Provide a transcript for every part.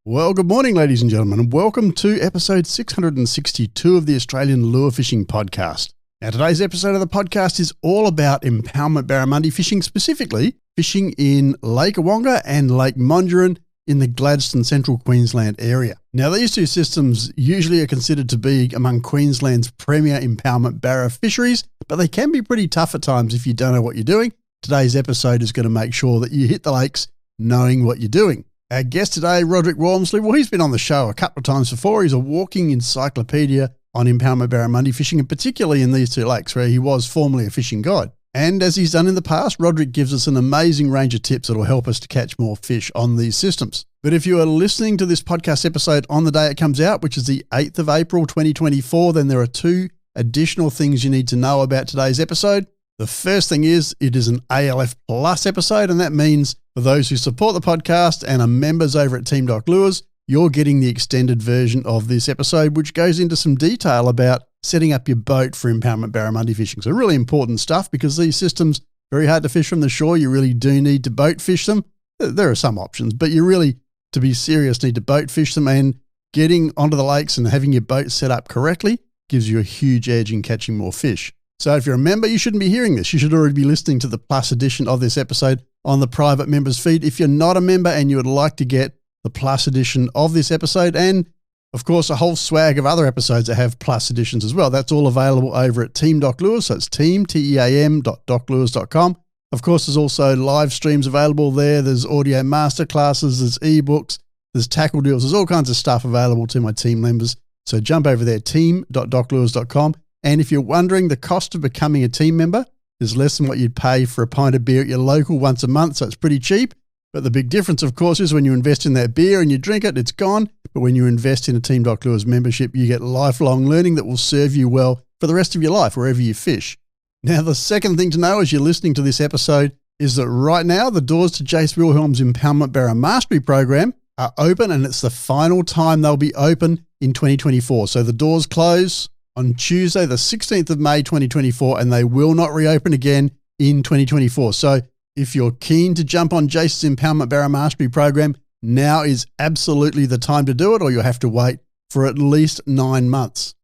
Well, good morning, ladies and gentlemen, and welcome to episode 662 of the Australian Lure Fishing Podcast. Now, today's episode of the podcast is all about impoundment barramundi fishing, specifically fishing in Lake Awoonga and Lake Monduran in the Gladstone, Central Queensland area. Now, these two systems usually are considered to be among Queensland's premier impoundment barra fisheries, but they can be pretty tough at times if you don't know what you're doing. Today's episode is going to make sure that you hit the lakes knowing what you're doing. Our guest today, Roderick Walmsley, well, he's been on the show a couple of times before. He's a walking encyclopedia on impoundment barramundi fishing, and particularly in these two lakes where he was formerly a fishing guide. And as he's done in the past, Roderick gives us an amazing range of tips that will help us to catch more fish on these systems. But if you are listening to this podcast episode on the day it comes out, which is the 8th of April 2024, then there are two additional things you need to know about today's episode. The first thing is it is an ALF Plus episode, and that means for those who support the podcast and are members over at Team Doc Lures, you're getting the extended version of this episode, which goes into some detail about setting up your boat for impoundment barramundi fishing. So really important stuff, because these systems are very hard to fish from the shore. You really do need to boat fish them. There are some options, but you really, to be serious, need to boat fish them, and getting onto the lakes and having your boat set up correctly gives you a huge edge in catching more fish. So if you're a member, you shouldn't be hearing this. You should already be listening to the Plus edition of this episode on the private members feed. If you're not a member and you would like to get the Plus edition of this episode, and of course a whole swag of other episodes that have Plus editions as well, that's all available over at Team Doc Lures. So it's team.doclures.com. Of course, there's also live streams available there. There's audio masterclasses, there's ebooks, there's tackle deals, there's all kinds of stuff available to my team members. So jump over there, team.doclures.com. And if you're wondering, the cost of becoming a team member is less than what you'd pay for a pint of beer at your local once a month, so it's pretty cheap. But the big difference, of course, is when you invest in that beer and you drink it, it's gone. But when you invest in a Team Doc Lures membership, you get lifelong learning that will serve you well for the rest of your life, wherever you fish. Now, the second thing to know as you're listening to this episode is that right now, the doors to Jace Wilhelm's Impoundment Barra Mastery Program are open, and it's the final time they'll be open in 2024. So the doors close on Tuesday, the 16th of May, 2024, and they will not reopen again in 2024. So if you're keen to jump on Jace's Impoundment Barra Mastery Program, now is absolutely the time to do it, or you'll have to wait for at least 9 months.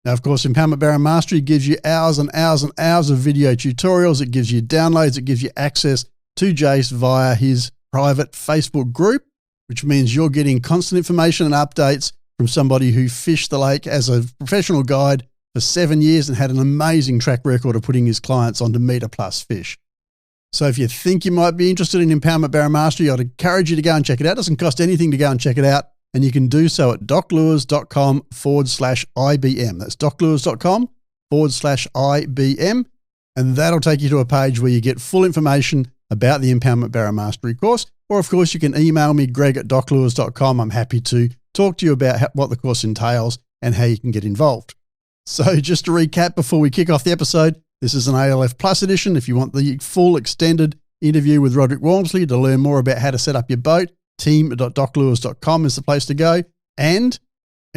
Now, of course, Impoundment Barra Mastery gives you hours and hours and hours of video tutorials. It gives you downloads. It gives you access to Jace via his private Facebook group, which means you're getting constant information and updates from somebody who fished the lake as a professional guide for 7 years and had an amazing track record of putting his clients onto meter plus fish. So if you think you might be interested in Impoundment Barra Mastery, I'd encourage you to go and check it out. It doesn't cost anything to go and check it out, and you can do so at doclures.com/IBM. That's doclures.com/IBM, and that'll take you to a page where you get full information about the Impoundment Barra Mastery course. Or, of course, you can email me, greg@doclures.com. I'm happy to talk to you about what the course entails and how you can get involved. So just to recap before we kick off the episode, this is an ALF Plus edition. If you want the full extended interview with Roderick Walmsley to learn more about how to set up your boat, team.doclures.com is the place to go. And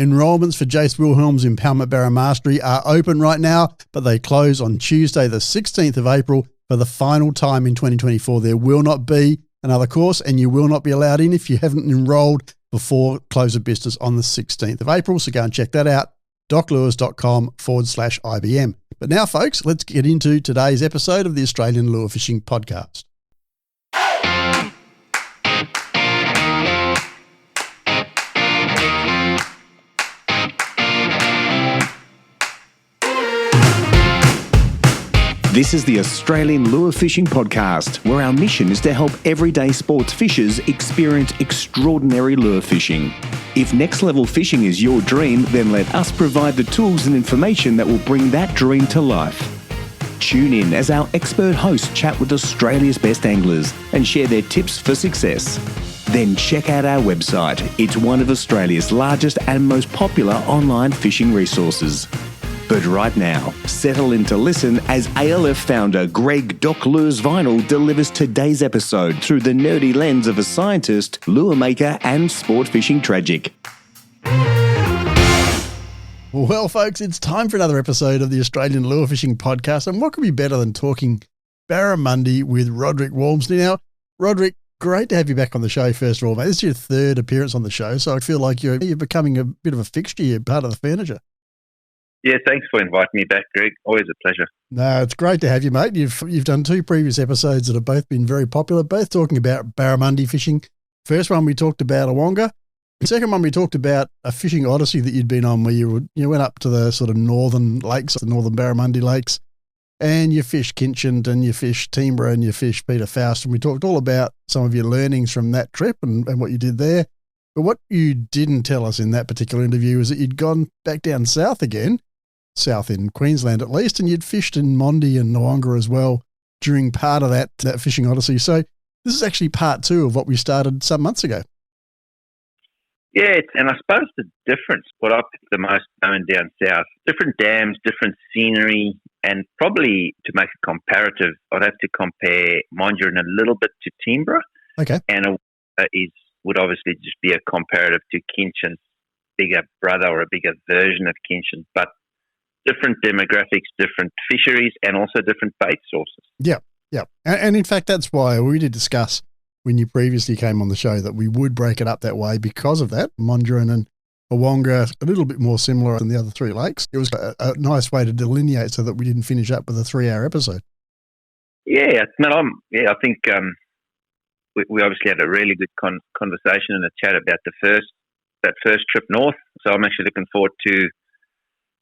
enrollments for Jace Wilhelm's Impoundment Barra Mastery are open right now, but they close on Tuesday, the 16th of April for the final time in 2024. There will not be another course, and you will not be allowed in if you haven't enrolled before close of business on the 16th of April. So go and check that out, doclures.com/IBM. But now, folks, let's get into today's episode of the Australian Lure Fishing Podcast. This is the Australian Lure Fishing Podcast, where our mission is to help everyday sports fishers experience extraordinary lure fishing. If next level fishing is your dream, then let us provide the tools and information that will bring that dream to life. Tune in as our expert hosts chat with Australia's best anglers and share their tips for success. Then check out our website. It's one of Australia's largest and most popular online fishing resources. But right now, settle in to listen as ALF founder Greg Doc Lures Vinyl delivers today's episode through the nerdy lens of a scientist, lure maker, and sport fishing tragic. Well, folks, it's time for another episode of the Australian Lure Fishing Podcast, and what could be better than talking barramundi with Roderick Walmsley? Now, Roderick, Great to have you back on the show, first of all, mate. This is your third appearance on the show, so I feel like you're becoming a bit of a fixture. You're part of the furniture. Yeah, thanks for inviting me back, Greg. Always a pleasure. No, it's great to have you, mate. You've done two previous episodes that have both been very popular, both talking about barramundi fishing. First one we talked about Awoonga. The second one we talked about a fishing odyssey that you'd been on, where you went up to the sort of northern lakes, the northern Barramundi lakes, and you fished Kinchant and you fished Timber and you fished Peter Faust. And we talked all about some of your learnings from that trip and what you did there. But what you didn't tell us in that particular interview is that you'd gone back down south again, south in Queensland at least, and you'd fished in Mondi and Awoonga as well during part of that fishing odyssey. So this is actually part two of what we started some months ago. Yeah, and I suppose the difference, what I picked the most going down south, different dams, different scenery, and probably to make a comparative, I'd have to compare Monduran a little bit to Timber. Okay. And would obviously just be a comparative to Kinchant's bigger brother or a bigger version of Kinchant, but different demographics, different fisheries, and also different bait sources. Yeah, yeah. And in fact, that's why we did discuss when you previously came on the show that we would break it up that way because of that. Monduran and Awoonga, a little bit more similar than the other three lakes. It was a nice way to delineate so that we didn't finish up with a 3-hour episode. Yeah, I think we obviously had a really good conversation and a chat about that first trip north. So I'm actually looking forward to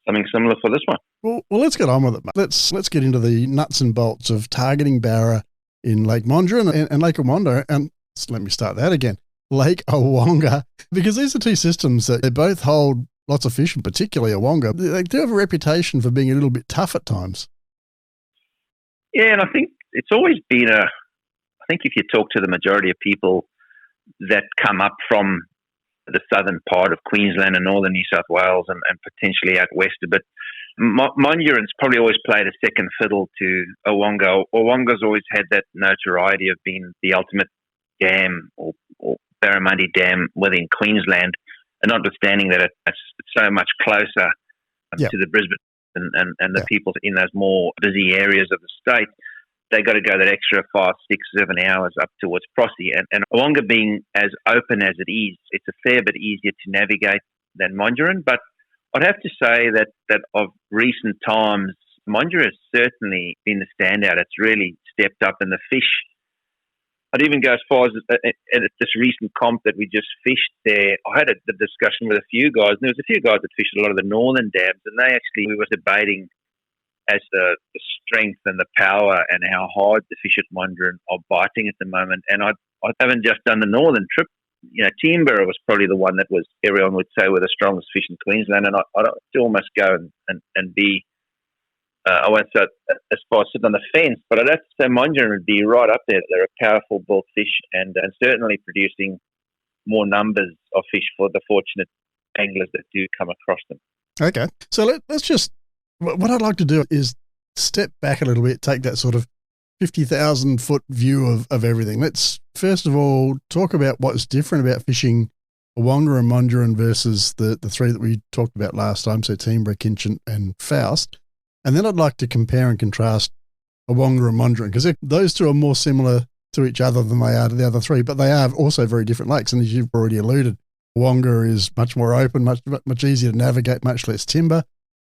something similar for this one. Well, let's get on with it, mate. Let's get into the nuts and bolts of targeting barra in Lake Monduran and Lake Awoonga. And let me start that again. Lake Awoonga, because these are two systems that they both hold lots of fish, and particularly Awoonga. They do have a reputation for being a little bit tough at times. Yeah, and I think it's always been I think if you talk to the majority of people that come up from the southern part of Queensland and northern New South Wales and potentially out west a bit, Monduran's probably always played a second fiddle to Awoonga. Awonga's always had that notoriety of being the ultimate dam or Barramundi dam within Queensland, and notwithstanding that it's so much closer to the Brisbane and the people in those more busy areas of the state, they got to go that extra 5, 6, 7 hours up towards Prossie. And Awoonga being as open as it is, it's a fair bit easier to navigate than Monduran. But I'd have to say that of recent times, Monduran has certainly been the standout. It's really stepped up, and the fish, I'd even go as far as at this recent comp that we just fished there. I had the discussion with a few guys, and there was a few guys that fished a lot of the northern dams, and we were debating as the strength and the power and how hard the fish at Monduran are biting at the moment. And I haven't just done the northern trip. Timber was probably the one that was, everyone would say, were the strongest fish in Queensland, and I'd almost go and be, I won't say as far as sit on the fence, but I'd have to say Monduran would be right up there. They're a powerful bull fish and certainly producing more numbers of fish for the fortunate anglers that do come across them. Okay, so let's just, what I'd like to do is step back a little bit, take that sort of 50,000 foot view of everything. Let's first of all talk about what's different about fishing Awoonga and Monduran versus the three that we talked about last time, so Timber, Kinchant and Faust. And then I'd like to compare and contrast Awoonga and Monduran, because those two are more similar to each other than they are to the other three, but they are also very different lakes. And as you've already alluded, Awoonga is much more open, much easier to navigate, much less timber.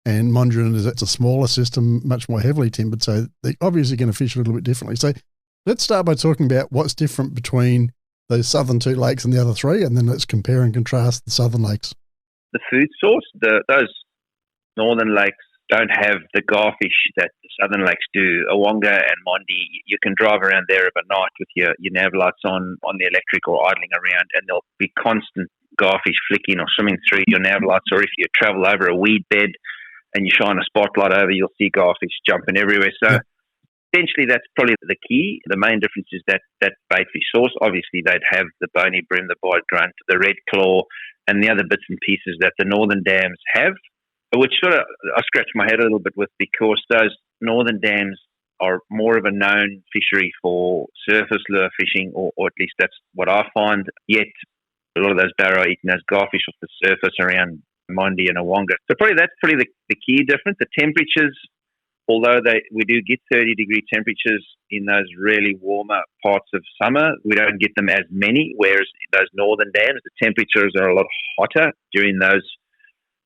And Monduran it's a smaller system, much more heavily timbered, so they're obviously going to fish a little bit differently. So let's start by talking about what's different between those southern two lakes and the other three, and then let's compare and contrast the southern lakes. The food source, those northern lakes don't have the garfish that the southern lakes do. Awoonga and Mondi, you can drive around there overnight with your nav lights on the electric or idling around, and there'll be constant garfish flicking or swimming through your nav lights, or if you travel over a weed bed and you shine a spotlight over, you'll see garfish jumping everywhere. So essentially that's probably the key. The main difference is that baitfish source. Obviously they'd have the bony brim, the barred grunt, the red claw, and the other bits and pieces that the northern dams have, which sort of I scratch my head a little bit with, because those northern dams are more of a known fishery for surface lure fishing, or at least that's what I find. Yet a lot of those barra are eating those garfish off the surface around Mondi and Awoonga. So that's probably the key difference. The temperatures although we do get 30-degree temperatures in those really warmer parts of summer, we don't get them as many, whereas those northern dams, the temperatures are a lot hotter during those,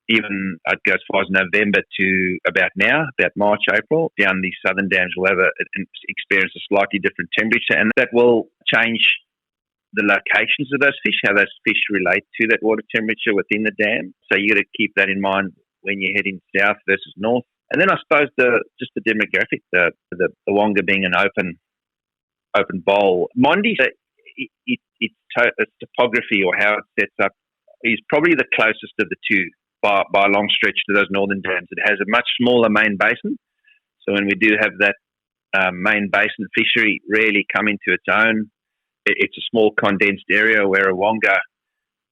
even I'd go as far as November to about now, about March, April. Down these southern dams will experience a slightly different temperature, and that will change the locations of those fish, how those fish relate to that water temperature within the dam. So you got to keep that in mind when you're heading south versus north. And then I suppose the demographic, the Awoonga being an open bowl. Mondi, its topography or how it sets up is probably the closest of the two by a long stretch to those northern dams. It has a much smaller main basin. So when we do have that main basin fishery really come into its own, it's a small condensed area, where Awoonga,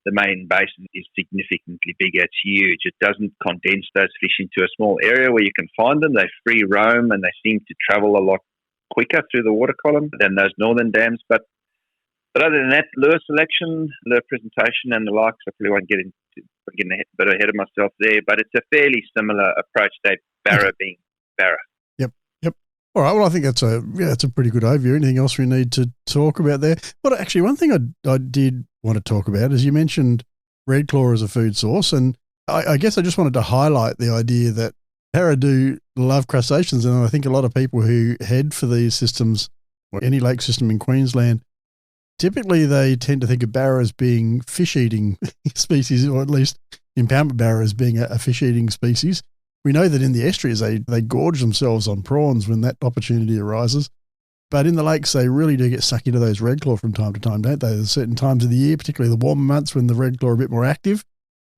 the main basin, is significantly bigger. It's huge. It doesn't condense those fish into a small area where you can find them. They free roam and they seem to travel a lot quicker through the water column than those northern dams. But other than that, lure selection, lure presentation and the likes, I probably won't get a bit ahead of myself there, but it's a fairly similar approach to barra being barra. Yep. All right. Well, I think that's a pretty good overview. Anything else we need to talk about there? Well, actually, one thing I did want to talk about is you mentioned red claw as a food source, and I guess I just wanted to highlight the idea that barra do love crustaceans, and I think a lot of people who head for these systems or any lake system in Queensland, typically they tend to think of barra as being fish-eating species, or at least impoundment barra as being a fish-eating species. We know that in the estuaries they gorge themselves on prawns when that opportunity arises. But in the lakes, they really do get stuck into those red claw from time to time, don't they? There's certain times of the year, particularly the warmer months when the red claw are a bit more active,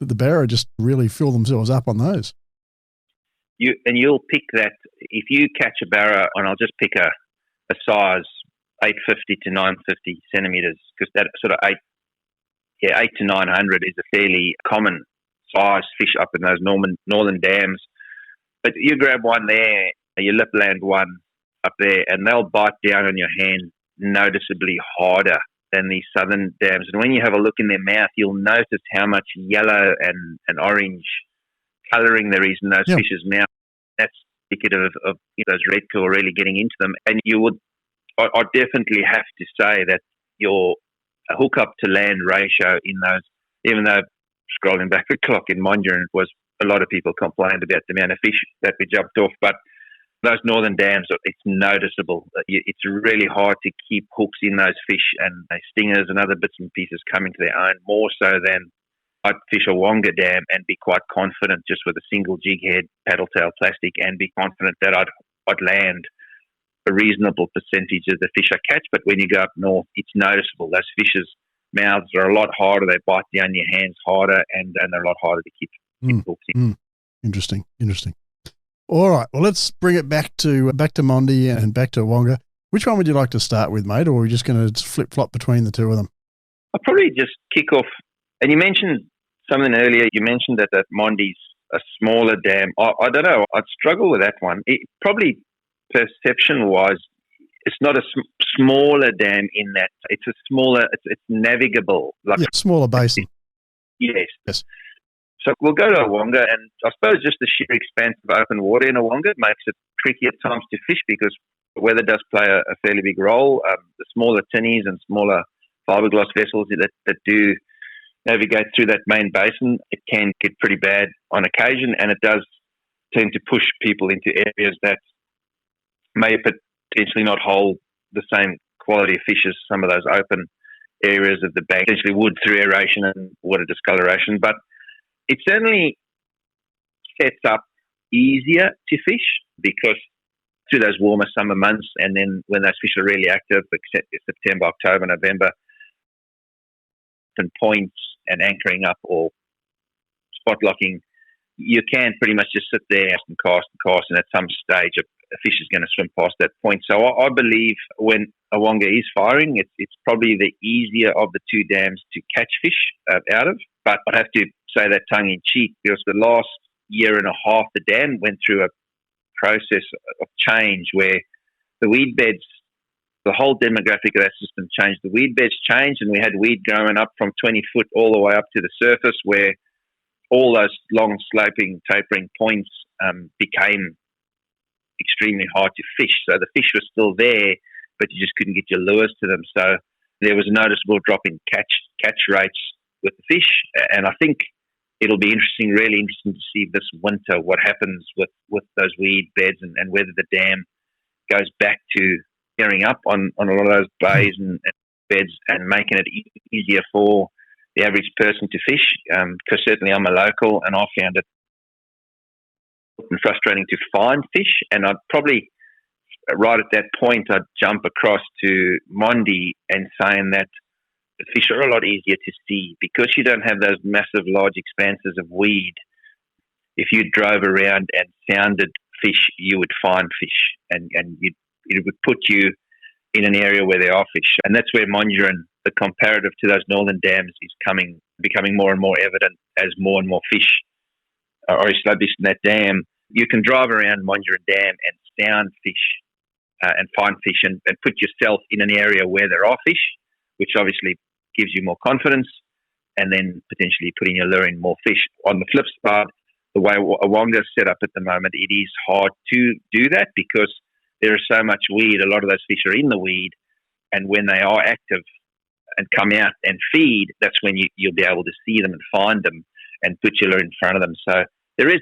that the barra just really fill themselves up on those. You'll pick that, if you catch a barra, and I'll just pick a size 850 to 950 centimetres, because that sort of 8 to 900 is a fairly common size fish up in those northern dams. But you grab one there, your lipland one up there, and they'll bite down on your hand noticeably harder than these southern dams. And when you have a look in their mouth, you'll notice how much yellow and orange colouring there is in those fish's mouth. That's indicative of those red claw really getting into them. And I definitely have to say that your hook up to land ratio in those, even though scrolling back the clock in Monduran was, a lot of people complained about the amount of fish that we jumped off, but those northern dams, it's noticeable. It's really hard to keep hooks in those fish, and stingers and other bits and pieces coming to their own, more so than I'd fish a Awoonga dam and be quite confident just with a single jig head, paddle tail plastic, and be confident that I'd land a reasonable percentage of the fish I catch. But when you go up north, it's noticeable. Those fish's mouths are a lot harder. They bite down your hands harder, and they're a lot harder to keep hooks in. Interesting. All right. Well, let's bring it back to Mondi and back to Awoonga. Which one would you like to start with, mate, or are we just going to flip-flop between the two of them? I'll probably just kick off. And you mentioned something earlier. You mentioned that Mondi's a smaller dam. I don't know. I'd struggle with that one. It probably, perception-wise, it's not a smaller dam in that it's a smaller. It's navigable. Smaller basin. Yes. So we'll go to Awoonga, and I suppose just the sheer expanse of open water in Awoonga makes it tricky at times to fish, because weather does play a fairly big role. The smaller tinnies and smaller fiberglass vessels that do navigate through that main basin, it can get pretty bad on occasion, and it does tend to push people into areas that may potentially not hold the same quality of fish as some of those open areas of the bank, potentially would through aeration and water discoloration. But it certainly sets up easier to fish, because through those warmer summer months, and then when those fish are really active, except September, October, November, and points and anchoring up or spot locking, you can pretty much just sit there and cast, and at some stage a fish is going to swim past that point. So I believe when Awoonga is firing, it's probably the easier of the two dams to catch fish out of. But I have to say that tongue in cheek, because the last year and a half the dam went through a process of change where the weed beds, the whole demographic of that system changed. The weed beds changed, and we had weed growing up from 20 foot all the way up to the surface, where all those long sloping tapering points became extremely hard to fish. So the fish were still there, but you just couldn't get your lures to them. So there was a noticeable drop in catch rates with the fish. And I think it'll be really interesting to see this winter what happens with those weed beds and whether the dam goes back to gearing up on a lot of those bays and beds and making it easier for the average person to fish. Because certainly I'm a local and I found it frustrating to find fish. And I'd probably, right at that point, I'd jump across to Mondi and saying that the fish are a lot easier to see because you don't have those massive, large expanses of weed. If you drove around and sounded fish, you would find fish, and it would put you in an area where there are fish. And that's where Monduran, the comparative to those northern dams, is becoming more and more evident as more and more fish are established in that dam. You can drive around Monduran Dam and sound fish and find fish and put yourself in an area where there are fish, which obviously gives you more confidence, and then potentially putting your lure in more fish. On the flip side, the way Awoonga is set up at the moment, it is hard to do that because there is so much weed. A lot of those fish are in the weed, and when they are active and come out and feed, that's when you'll be able to see them and find them and put your lure in front of them. So there is,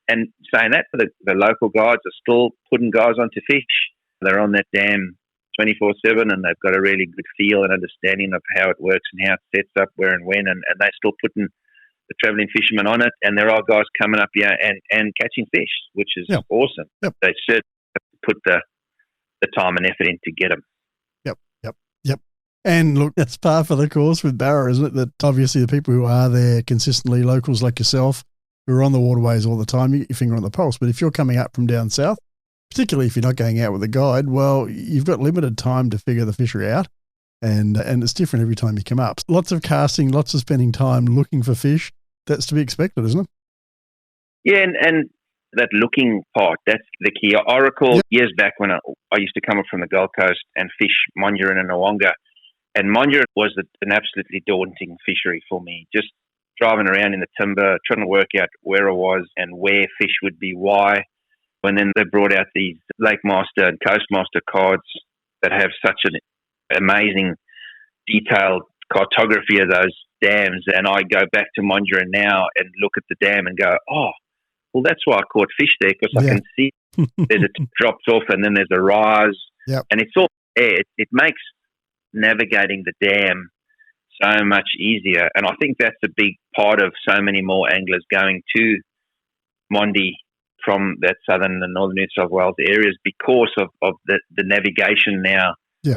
and saying that, the local guides are still putting guys onto fish. They're on that dam 24/7, and they've got a really good feel and understanding of how it works and how it sets up, where and when, and they're still putting the travelling fishermen on it. And there are guys coming up here and catching fish, which is awesome. Yep. They certainly put the time and effort in to get them. Yep. And look, that's par for the course with Barra, isn't it? That obviously the people who are there consistently, locals like yourself, who are on the waterways all the time, you get your finger on the pulse. But if you're coming up from down south, particularly if you're not going out with a guide, well, you've got limited time to figure the fishery out, and it's different every time you come up. Lots of casting, lots of spending time looking for fish. That's to be expected, isn't it? Yeah, and that looking part, that's the key. I recall years back when I used to come up from the Gold Coast and fish Monduran and Awoonga, and Monduran was an absolutely daunting fishery for me. Just driving around in the timber, trying to work out where I was and where fish would be, why. And then they brought out these Lake Master and Coast Master cards that have such an amazing detailed cartography of those dams. And I go back to Monduran now and look at the dam and go, oh, well, that's why I caught fish there, because I can see there's a drops off and then there's a rise. Yep. And it's all there. It makes navigating the dam so much easier. And I think that's a big part of so many more anglers going to Mondi from that southern and northern New South Wales areas because of the navigation now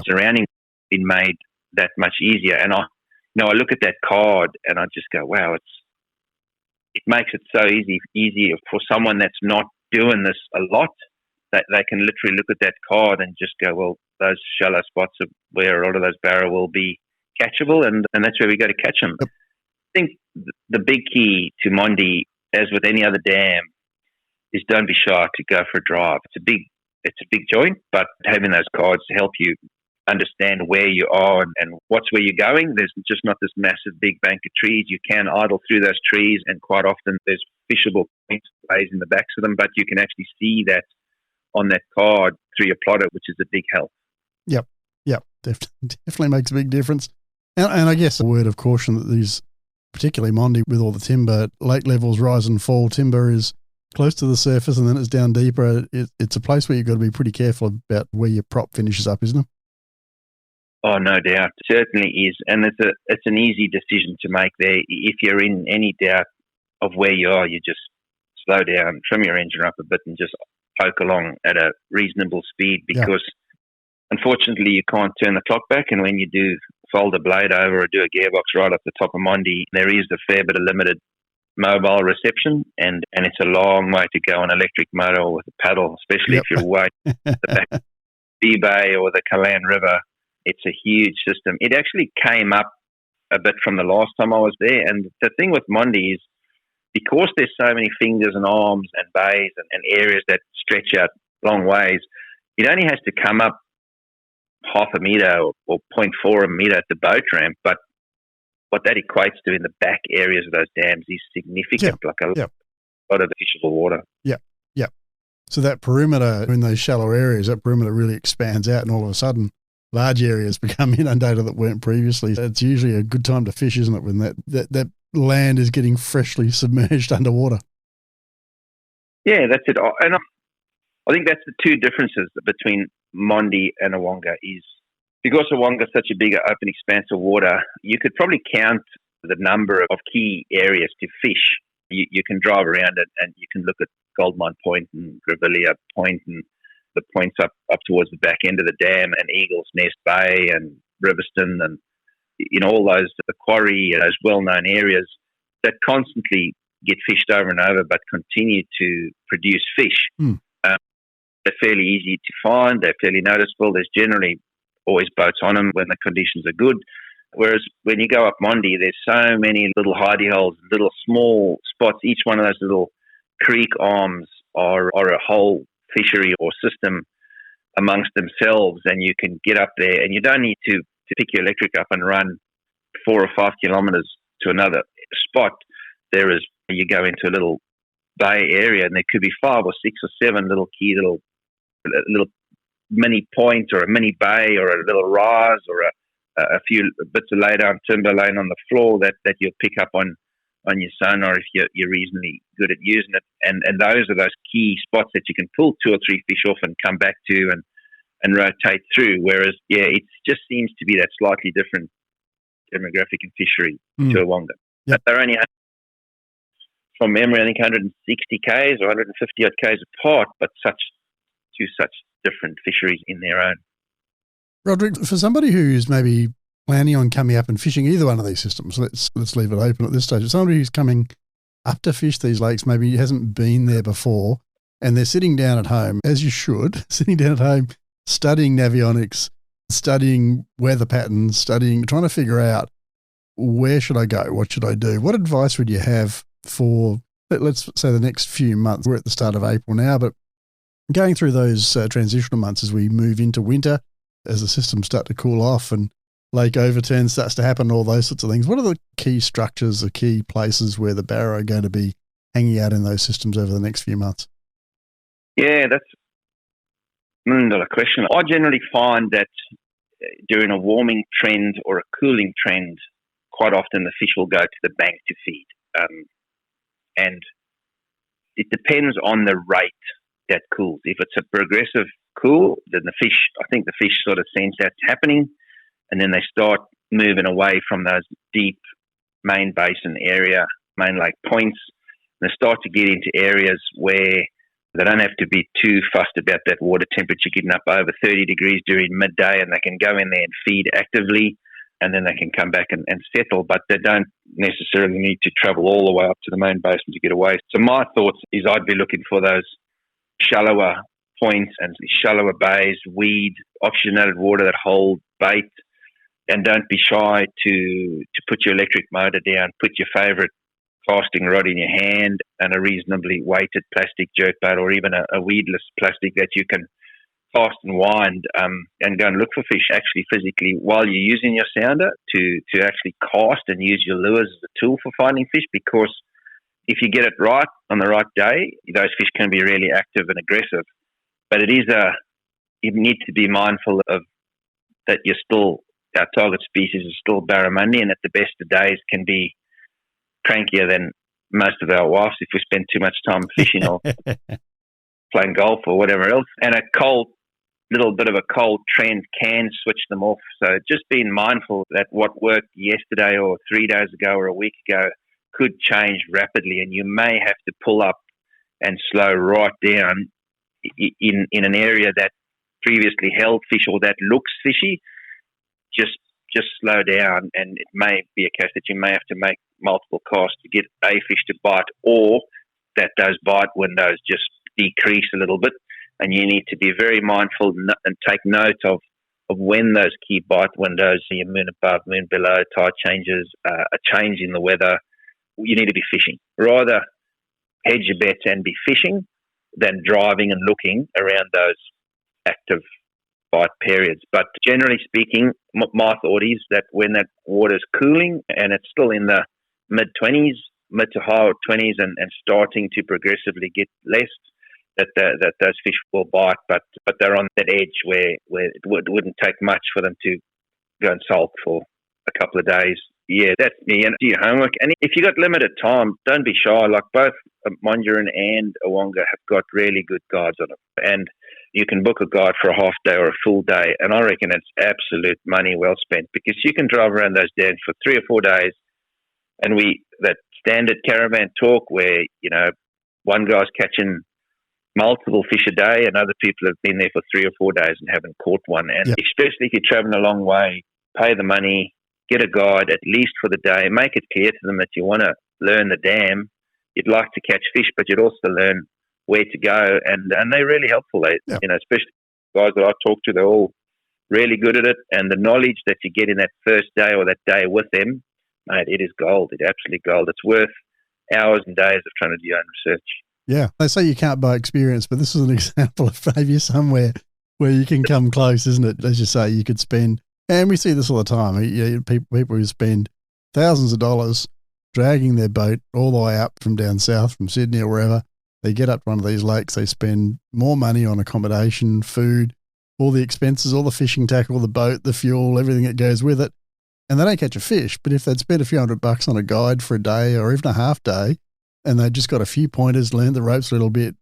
surrounding been made that much easier. And I look at that card and I just go, wow, it makes it so easy for someone that's not doing this a lot, that they can literally look at that card and just go, well, those shallow spots are where a lot of those barra will be catchable, and that's where we go to catch them. Yep. I think the big key to Mondi, as with any other dam, is don't be shy to go for a drive. It's a big joint, but having those cards to help you understand where you are and what's where you're going. There's just not this massive big bank of trees. You can idle through those trees, and quite often there's fishable points in the backs of them, but you can actually see that on that card through your plotter, which is a big help. Yep. Definitely makes a big difference. And I guess a word of caution that these, particularly Mondi, with all the timber, lake levels rise and fall, timber is close to the surface and then it's down deeper. It's a place where you've got to be pretty careful about where your prop finishes up, isn't it? Oh, no doubt. It certainly is. And it's an easy decision to make there. If you're in any doubt of where you are, you just slow down, trim your engine up a bit and just poke along at a reasonable speed, because unfortunately you can't turn the clock back. And when you do fold a blade over or do a gearbox right up the top of Mondi, there is a fair bit of limited mobile reception, and it's a long way to go on an electric motor or with a paddle, especially if you're way the back of the Bay or the Kalan River. It's a huge system. It actually came up a bit from the last time I was there, and the thing with Mondi is, because there's so many fingers and arms and bays and areas that stretch out long ways, it only has to come up half a metre or 0.4 a metre at the boat ramp, but what that equates to in the back areas of those dams is significant, like a lot of fishable water. Yeah. So that perimeter in those shallow areas, that perimeter really expands out, and all of a sudden large areas become inundated that weren't previously. It's usually a good time to fish, isn't it, when that land is getting freshly submerged underwater? Yeah, that's it. And I think that's the two differences between Mondi and Awoonga is because Awoonga is such a big open expanse of water, you could probably count the number of key areas to fish. You can drive around it and you can look at Goldmine Point and Grevillea Point and the points up towards the back end of the dam and Eagles Nest Bay and Riverston and all those, the quarry, those well-known areas that constantly get fished over and over but continue to produce fish. They're fairly easy to find. They're fairly noticeable. There's generally always boats on them when the conditions are good. Whereas when you go up Mondi, there's so many little hidey holes, little small spots. Each one of those little creek arms are a whole fishery or system amongst themselves, and you can get up there and you don't need to pick your electric up and run 4 or 5 kilometres to another spot. You go into a little bay area and there could be 5 or 6 or 7 little key little mini point or a mini bay or a little rise or a few bits of lay-down timber-laden on the floor that you'll pick up on your sonar if you're reasonably good at using it. And those are those key spots that you can pull 2 or 3 fish off and come back to and rotate through. Whereas, it just seems to be that slightly different demographic and fishery to Awoonga. Yep. They're only, from memory, I think 160 k's or 150 odd k's apart, but such different fisheries in their own. Roderick, for somebody who's maybe planning on coming up and fishing either one of these systems, let's leave it open at this stage. If somebody who's coming up to fish these lakes, maybe hasn't been there before, and they're sitting down at home, as you should, sitting down at home, studying navionics, studying weather patterns, trying to figure out where should I go, what should I do? What advice would you have for, let's say, the next few months? We're at the start of April now, but going through those transitional months as we move into winter, as the systems start to cool off and lake overturn starts to happen, all those sorts of things. What are the key structures, the key places where the barra are going to be hanging out in those systems over the next few months? Yeah, that's not a question. I generally find that during a warming trend or a cooling trend, quite often the fish will go to the bank to feed. And it depends on the rate that cools. If it's a progressive cool, then I think the fish sort of sense that's happening, and then they start moving away from those deep main basin area, main lake points, and they start to get into areas where they don't have to be too fussed about that water temperature getting up over 30 degrees during midday, and they can go in there and feed actively, and then they can come back and settle, but they don't necessarily need to travel all the way up to the main basin to get away. So my thoughts is I'd be looking for those shallower points and shallower bays, weed, oxygenated water that hold bait, and don't be shy to put your electric motor down, put your favourite casting rod in your hand and a reasonably weighted plastic jerkbait or even a weedless plastic that you can cast and wind and go and look for fish actually physically while you're using your sounder to actually cast and use your lures as a tool for finding fish, because if you get it right on the right day, those fish can be really active and aggressive. But you need to be mindful of that our target species is still Barramundi, and at the best of days can be crankier than most of our wives if we spend too much time fishing or playing golf or whatever else. And a little bit of a cold trend can switch them off. So just being mindful that what worked yesterday or 3 days ago or a week ago could change rapidly, and you may have to pull up and slow right down in an area that previously held fish or that looks fishy. Just slow down, and it may be a case that you may have to make multiple casts to get a fish to bite, or that those bite windows just decrease a little bit, and you need to be very mindful and take note of when those key bite windows, your moon above, moon below, tide changes, a change in the weather. You need to be fishing. Rather hedge your bets and be fishing than driving and looking around those active bite periods. But generally speaking, my thought is that when that water's cooling and it's still in the mid to high 20s and starting to progressively get less, that those fish will bite, but they're on that edge where it wouldn't take much for them to go and sulk for a couple of days. Yeah, that's me. And do your homework. And if you got limited time, don't be shy. Like both Monduran and Awoonga have got really good guides on them. And you can book a guide for a half day or a full day. And I reckon it's absolute money well spent, because you can drive around those dams for 3 or 4 days. And that standard caravan talk where, one guy's catching multiple fish a day and other people have been there for 3 or 4 days and haven't caught one. And especially if you're traveling a long way, pay the money, get a guide at least for the day, make it clear to them that you want to learn the dam. You'd like to catch fish, but you'd also learn where to go. And they're really helpful. Especially guys that I talk to, they're all really good at it. And the knowledge that you get in that first day or that day with them, mate, it is gold. It's absolutely gold. It's worth hours and days of trying to do your own research. Yeah, they say you can't buy experience, but this is an example of maybe somewhere where you can come close, isn't it? As you say, you could spend, and we see this all the time, people who spend thousands of dollars dragging their boat all the way up from down south, from Sydney or wherever. They get up to one of these lakes, they spend more money on accommodation, food, all the expenses, all the fishing tackle, the boat, the fuel, everything that goes with it, and they don't catch a fish. But if they'd spent a few $100 on a guide for a day or even a half day, and they just got a few pointers, learned the ropes a little bit,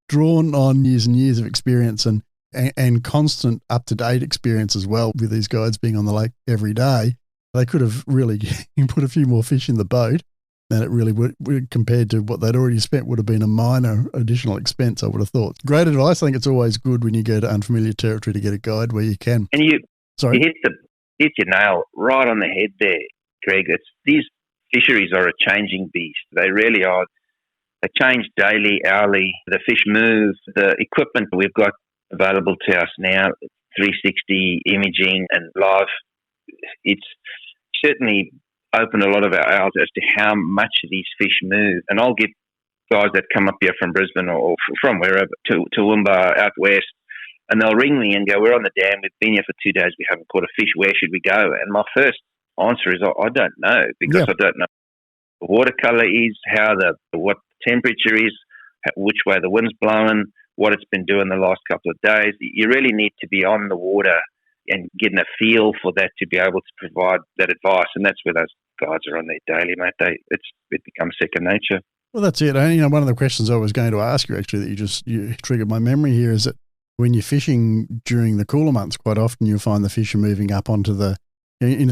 drawn on years and years of experience and constant up-to-date experience as well with these guides being on the lake every day, they could have really put a few more fish in the boat, and it really would, compared to what they'd already spent, would have been a minor additional expense, I would have thought. Great advice. I think it's always good when you go to unfamiliar territory to get a guide where you can. And you hit your nail right on the head there, Greg. These fisheries are a changing beast. They really are. They change daily, hourly. The fish move. The equipment we've got available to us now, 360 imaging and live, it's certainly opened a lot of our eyes as to how much these fish move. And I'll get guys that come up here from Brisbane or from wherever to Toowoomba out west, and they'll ring me and go, "We're on the dam. We've been here for 2 days. We haven't caught a fish. Where should we go?" And my first answer is, I don't know, because I don't know what the water colour is, what the temperature is, which way the wind's blowing, what it's been doing the last couple of days. You really need to be on the water and getting a feel for that to be able to provide that advice. And that's where those guides are on there daily, mate. It becomes second nature. Well, that's it. And, one of the questions I was going to ask you, actually, that you triggered my memory here, is that when you're fishing during the cooler months, quite often you'll find the fish are moving up into the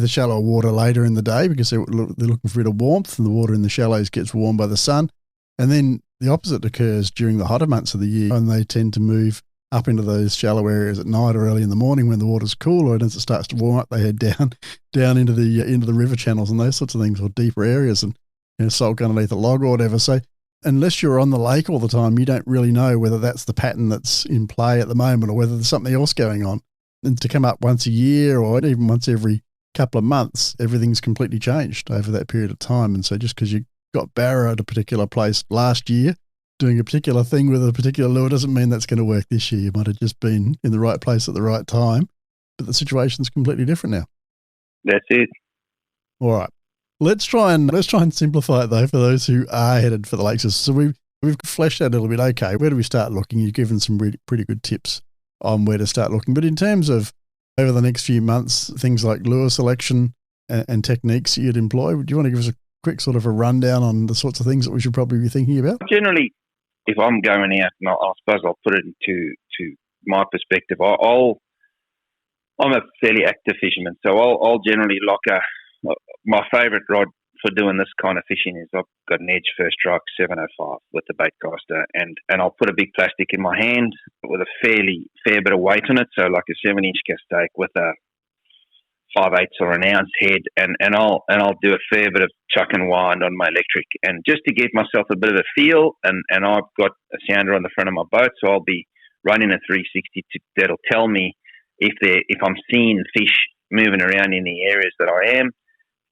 shallow water later in the day because they're looking for a bit of warmth, and the water in the shallows gets warmed by the sun. And then the opposite occurs during the hotter months of the year, and they tend to move up into those shallow areas at night or early in the morning when the water's cooler, and as it starts to warm up, they head down into the river channels and those sorts of things, or deeper areas, and sulk underneath a log or whatever. So unless you're on the lake all the time, you don't really know whether that's the pattern that's in play at the moment or whether there's something else going on. And to come up once a year or even once every couple of months, everything's completely changed over that period of time. And so just because you got barra at a particular place last year doing a particular thing with a particular lure doesn't mean that's going to work this year. You might have just been in the right place at the right time, but the situation's completely different now. That's it. All right. Let's try and simplify it though for those who are headed for the lakes. So we've fleshed out a little bit. Okay, where do we start looking? You've given some pretty good tips on where to start looking. But in terms of over the next few months, things like lure selection and techniques you'd employ, do you want to give us a quick sort of a rundown on the sorts of things that we should probably be thinking about? Generally, if I'm going out, and I suppose I'll put it into my perspective, I'm a fairly active fisherman, so I'll generally lock my favourite rod for doing this kind of fishing is I've got an Edge First Strike 705 with the baitcaster, and I'll put a big plastic in my hand with a fair bit of weight on it, so like a 7-inch cast stake with a 5/8 or an ounce head, and I'll do a fair bit of chuck and wind on my electric, and just to give myself a bit of a feel, and I've got a sounder on the front of my boat, so I'll be running a 360 that'll tell me if I'm seeing fish moving around in the areas that I am.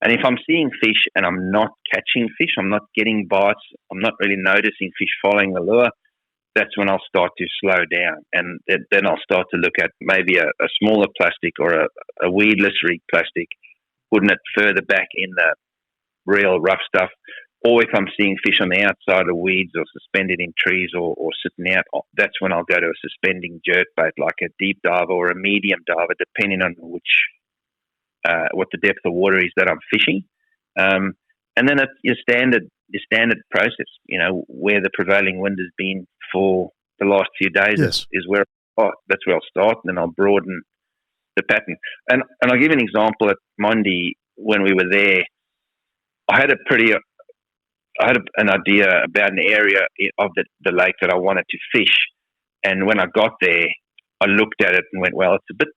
And if I'm seeing fish and I'm not catching fish, I'm not getting bites, I'm not really noticing fish following the lure, that's when I'll start to slow down. And then I'll start to look at maybe a smaller plastic or a weedless rig plastic, putting it further back in the real rough stuff, or if I'm seeing fish on the outside of weeds or suspended in trees or sitting out, that's when I'll go to a suspending jerkbait, like a deep diver or a medium diver, depending on what the depth of water is that I'm fishing. And then it's your standard process, where the prevailing wind has been for the last few days. Yes. is where that's where I'll start, and then I'll broaden the pattern. And I'll give you an example. At Monday, when we were there, I had an idea about an area of the lake that I wanted to fish. And when I got there, I looked at it and went, well, it's a bit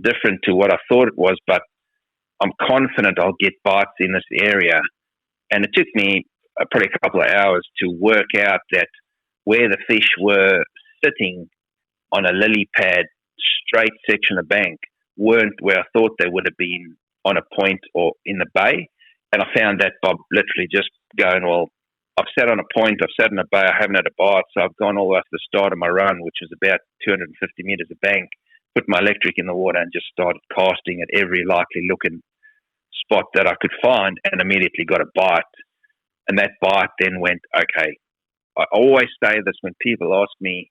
different to what I thought it was, but I'm confident I'll get bites in this area. And it took me probably a couple of hours to work out that where the fish were sitting on a lily pad, straight section of bank, weren't where I thought they would have been on a point or in the bay. And I found that by literally just going, well, I've sat on a point, I've sat in a bay, I haven't had a bite, so I've gone all the way to the start of my run, which was about 250 metres of bank, put my electric in the water and just started casting at every likely looking spot that I could find, and immediately got a bite. And that bite then went, okay, I always say this when people ask me,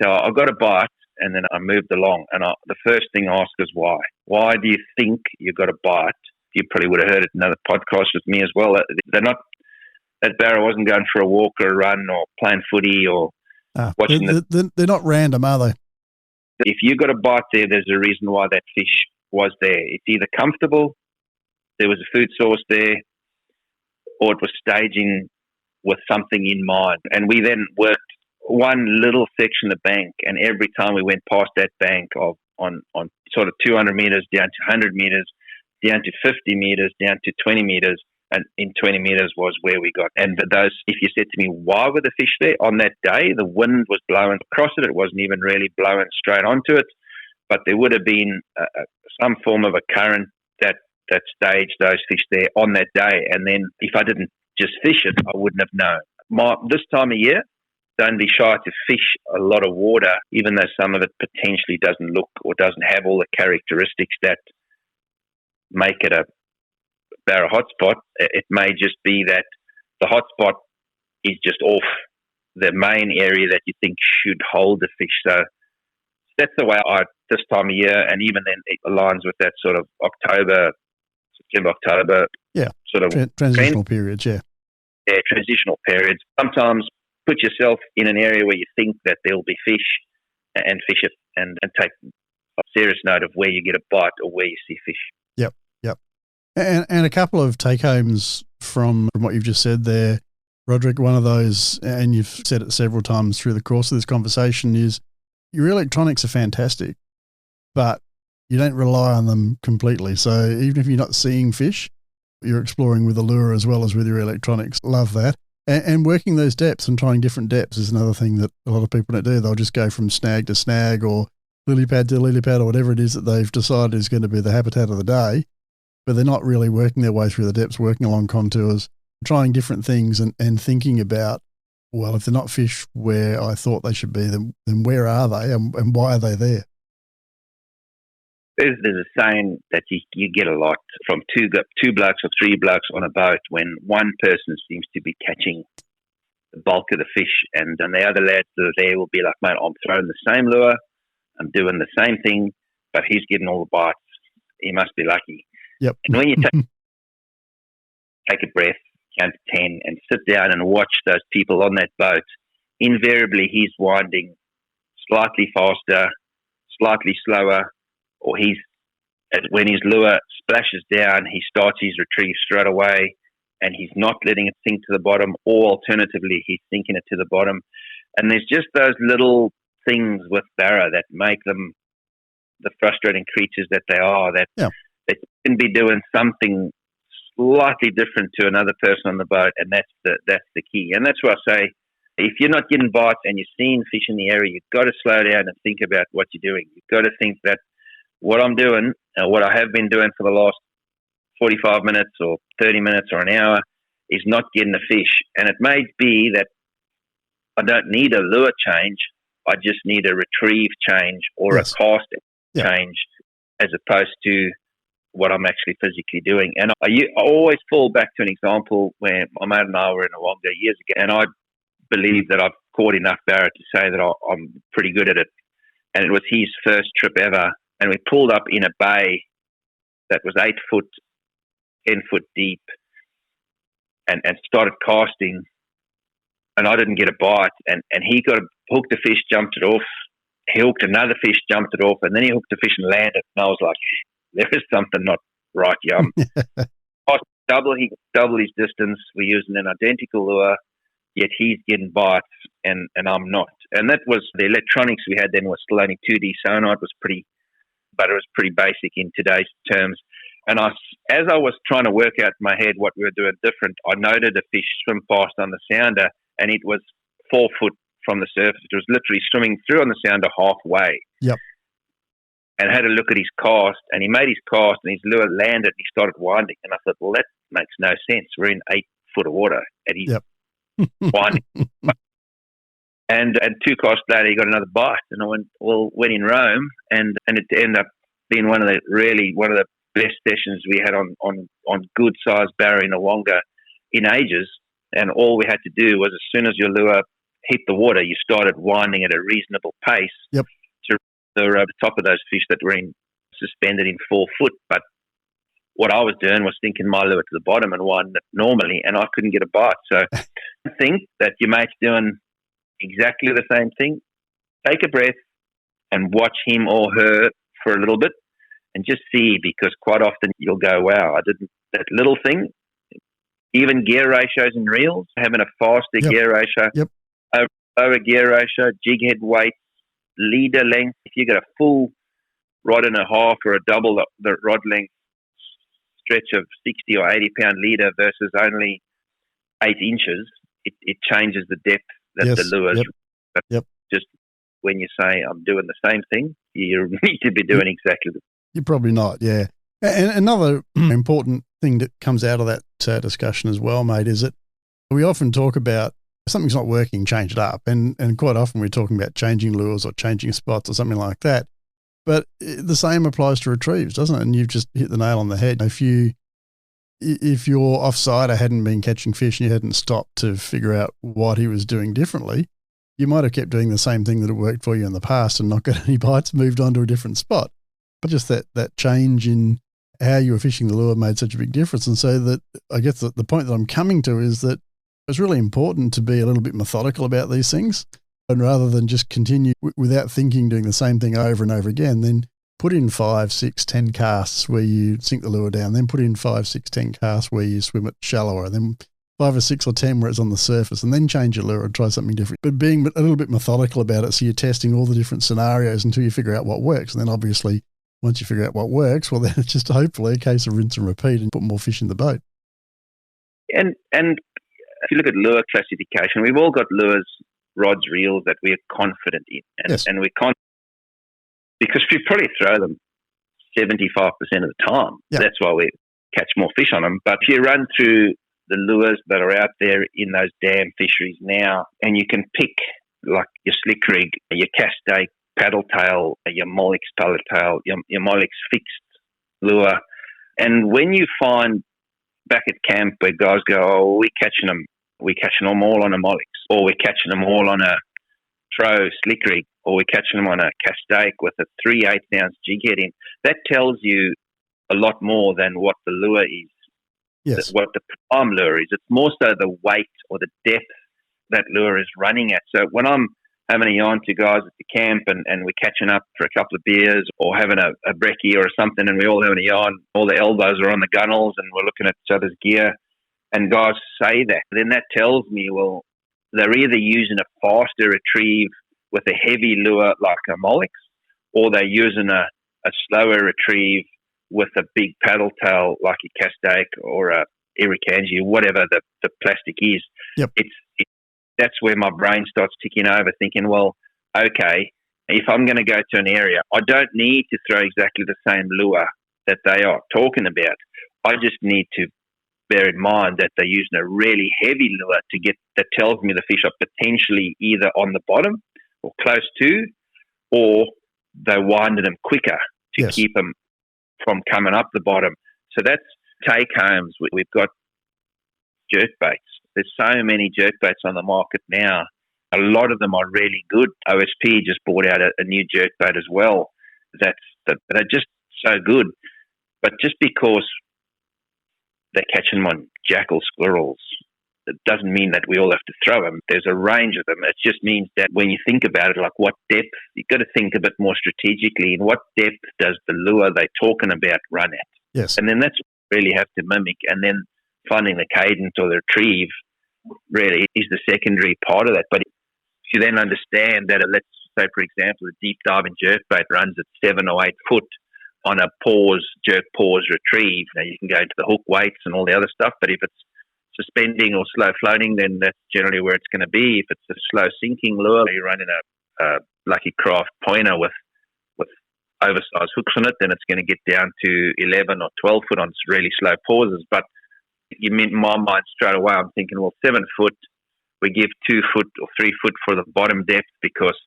so I got a bite, and then I moved along, and the first thing I ask is why. Why do you think you got a bite? You probably would have heard it in another podcast with me as well. That barra wasn't going for a walk or a run or playing footy or watching they're not random, are they? If you got a bite there's a reason why that fish was there. It's either comfortable, there was a food source there, or it was staging with something in mind. And we then worked one little section of bank, and every time we went past that bank on sort of 200 meters down to 100 meters, down to 50 meters, down to 20 meters, and in 20 meters was where we got. And those, if you said to me, why were the fish there? On that day, the wind was blowing across it. It wasn't even really blowing straight onto it, but there would have been some form of a current that staged those fish there on that day. And then if I didn't just fish it, I wouldn't have known. This time of year, don't be shy to fish a lot of water, even though some of it potentially doesn't look or doesn't have all the characteristics that make it a barra hotspot. It may just be that the hotspot is just off the main area that you think should hold the fish. So that's the way this time of year, and even then it aligns with that sort of September, October. Yeah, sort of transitional periods, yeah. Yeah, transitional periods. Sometimes put yourself in an area where you think that there'll be fish and fish it and take a serious note of where you get a bite or where you see fish. Yep. And a couple of take-homes from what you've just said there, Roderick. One of those, and you've said it several times through the course of this conversation, is your electronics are fantastic, but you don't rely on them completely. So even if you're not seeing fish, you're exploring with the lure as well as with your electronics. Love that. And working those depths and trying different depths is another thing that a lot of people don't do. They'll just go from snag to snag or lily pad to lily pad or whatever it is that they've decided is going to be the habitat of the day, but they're not really working their way through the depths, working along contours, trying different things and thinking about, well, if they're not fish where I thought they should be, then where are they and why are they there? There's a saying that you get a lot from two blokes or three blokes on a boat when one person seems to be catching the bulk of the fish, and the other lads that are there will be like, mate, I'm throwing the same lure, I'm doing the same thing, but he's getting all the bites. He must be lucky. Yep. And when you take a breath, count to 10, and sit down and watch those people on that boat, invariably he's winding slightly faster, slightly slower, or when his lure splashes down, he starts his retrieve straight away, and he's not letting it sink to the bottom, or alternatively, he's sinking it to the bottom. And there's just those little things with barra that make them the frustrating creatures that they are, that they can be doing something slightly different to another person on the boat, and that's the key. And that's why I say, if you're not getting bites and you're seeing fish in the area, you've got to slow down and think about what you're doing. You've got to think that what I'm doing, what I have been doing for the last 45 minutes or 30 minutes or an hour, is not getting the fish. And it may be that I don't need a lure change, I just need a retrieve change or a casting change, as opposed to what I'm actually physically doing. And I always fall back to an example where my mate and I were in Awonga years ago, and I believe that I've caught enough barra to say that I'm pretty good at it. And it was his first trip ever, and we pulled up in a bay that was 8 foot, 10 foot deep, and started casting, and I didn't get a bite, and he hooked a fish, jumped it off, he hooked another fish, jumped it off, and then he hooked a fish and landed, and I was like, there is something not right, yum. He double his distance, we're using an identical lure, yet he's getting bites, and I'm not. And that was, the electronics we had then was still only 2D sonar, it was pretty basic in today's terms. And as I was trying to work out in my head what we were doing different, I noted a fish swim past on the sounder, and it was 4 foot from the surface. It was literally swimming through on the sounder halfway. Yep. And had a look at his cast, and he made his cast, and his lure landed, and he started winding. And I thought, well, that makes no sense. We're in 8 foot of water, and he's winding. And 2 casts later, he got another bite, and I went, well, when in Rome, and it ended up being one of the best sessions we had on good sized barra in Awonga in ages. And all we had to do was, as soon as your lure hit the water, you started winding at a reasonable pace to the top of those fish that were suspended in 4 foot. But what I was doing was thinking my lure to the bottom and winding it normally, and I couldn't get a bite. So I think that your mate's doing exactly the same thing. Take a breath and watch him or her for a little bit and just see, because quite often you'll go, wow, I didn't, that little thing, even gear ratios in reels, having a faster gear ratio, over gear ratio, jig head weight, leader length. If you got a full rod and a half or a double the rod length stretch of 60 or 80 pound leader versus only 8 inches, it changes the depth that the lures. Just when you say I'm doing the same thing, you need to be doing exactly the same. You're probably not, yeah. And another important thing that comes out of that discussion as well, mate, is that we often talk about something's not working, change it up. And quite often we're talking about changing lures or changing spots or something like that. But the same applies to retrieves, doesn't it? And you've just hit the nail on the head. If your offsider hadn't been catching fish and you hadn't stopped to figure out what he was doing differently, you might have kept doing the same thing that had worked for you in the past and not got any bites, moved on to a different spot. But just that change in how you were fishing the lure made such a big difference. And so that, I guess the point that I'm coming to is that it's really important to be a little bit methodical about these things. And rather than just continue without thinking, doing the same thing over and over again, then put in 5, 6, 10 casts where you sink the lure down, then put in 5, 6, 10 casts where you swim it shallower, then 5 or 6 or 10 where it's on the surface, and then change your lure and try something different. But being a little bit methodical about it, so you're testing all the different scenarios until you figure out what works. And then obviously, once you figure out what works, well, then it's just hopefully a case of rinse and repeat and put more fish in the boat. And if you look at lure classification, we've all got lures, rods, reels that we're confident in. And we're confident because we probably throw them 75% of the time. Yep. That's why we catch more fish on them. But if you run through the lures that are out there in those dam fisheries now, and you can pick like your slick rig, your cast stake, paddle tail, your Molex paddle tail, your Molex fixed lure. And when you find back at camp where guys go, oh, we're catching them all on a Molex, or we're catching them all on a Tro slick rig, or we're catching them on a cast stake with a 3 8-ounce jig head in, that tells you a lot more than what the lure is. Yes. What the prime lure is. It's more so the weight or the depth that lure is running at. So when I'm having a yarn to guys at the camp and we're catching up for a couple of beers or having a brekkie or something, and we're all having a yarn, all the elbows are on the gunnels and we're looking at each other's gear, and guys say that, then that tells me, well, they're either using a faster retrieve with a heavy lure like a Molex, or they're using a slower retrieve with a big paddle tail like a Castake or a Irukandji, whatever the plastic is. Yep. That's where my brain starts ticking over, thinking, well, okay, if I'm going to go to an area, I don't need to throw exactly the same lure that they are talking about. I just need to bear in mind that they're using a really heavy lure that tells me the fish are potentially either on the bottom or close to, or they're winding them quicker to keep them from coming up the bottom. So that's take homes. We've got jerk baits. There's so many jerk baits on the market now. A lot of them are really good. OSP just brought out a new jerk bait as well. They're just so good. But just because they're catching them on jackal squirrels, it doesn't mean that we all have to throw them. There's a range of them. It just means that when you think about it, like what depth, you've got to think a bit more strategically. In what depth does the lure they're talking about run at? Yes. And then that's what you really have to mimic. And then finding the cadence or the retrieve really is the secondary part of that. But if you then understand that, let's say, for example, a deep diving jerkbait runs at 7 or 8 foot on a jerk pause retrieve. Now you can go into the hook weights and all the other stuff, but if it's suspending or slow floating, then that's generally where it's going to be. If it's a slow sinking lure, you're running a Lucky Craft pointer with oversized hooks on it, then it's going to get down to 11 or 12 foot on really slow pauses. But you mean in my mind straight away, I'm thinking, well, 7 foot, we give 2 foot or 3 foot for the bottom depth because